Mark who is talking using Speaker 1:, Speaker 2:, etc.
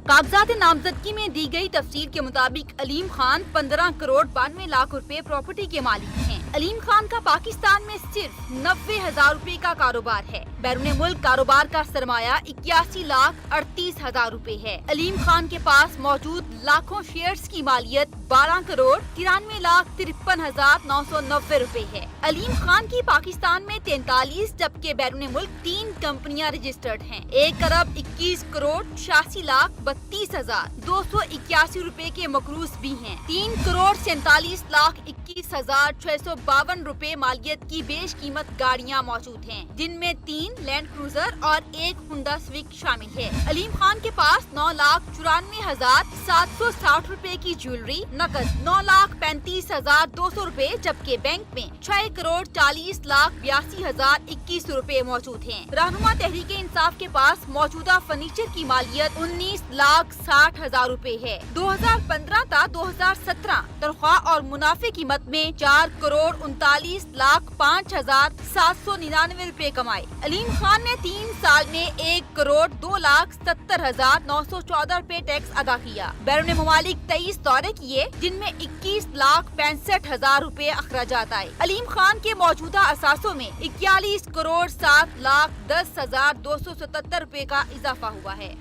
Speaker 1: कागजात नामजदगी में दी गई तफसीर के मुताबिक अलीम खान 15 करोड़ 92 लाख रुपए प्रॉपर्टी के मालिक हैं। अलीम खान का पाकिस्तान में सिर्फ 90,000 रुपए का कारोबार है। बैरून मुल्क कारोबार का सरमाया 81 लाख 38 हजार रुपए है। अलीम खान के पास मौजूद लाखों शेयर्स की मालियत 12 करोड़ 93 लाख 53 हजार 990 रुपए है। अलीम खान की पाकिस्तान में 43 जबकि बैरून मुल्क 3 कंपनियां रजिस्टर्ड हैं। 1 अरब 21 करोड़ 86 लाख 32 हजार 281 रुपए के मकरूज भी हैं। 3 करोड़ 47 लाख 21 हजार 652 रुपए मालियत की बेश कीमत गाड़ियां मौजूद हैं, जिनमें 3 लैंड क्रूजर और 1 हुंडा स्विक शामिल है। अलीम खान के पास 9 लाख 94 हजार 760 रुपए की ज्वेलरी, नकद 9 लाख 35 हजार 200 रुपए जबकि बैंक में 6 करोड़ 40 लाख 82 हजार 21 रुपए मौजूद हैं। रहनुमा तहरीक इंसाफ के पास मौजूदा फर्नीचर की मालियत 19 लाख 60 हजार रुपए है। 2015 ta 2017 तनख्वाह और मुनाफे की मद में 4 करोड़ 39 लाख 5 हजार 799 रुपए कमाए। अलीम खान ने 3 साल में 1 करोड़ 2 लाख 70 हजार 914 रुपए टैक्स अदा किया। बैरून मुमालिक 23 दौरे किए, जिनमें 21 लाख 65 हजार रुपए अखराजात आए। अलीम खान के मौजूदा असासों में 41 करोड़ 7 लाख 10 हजार 277 रुपए का इजाफा हुआ है।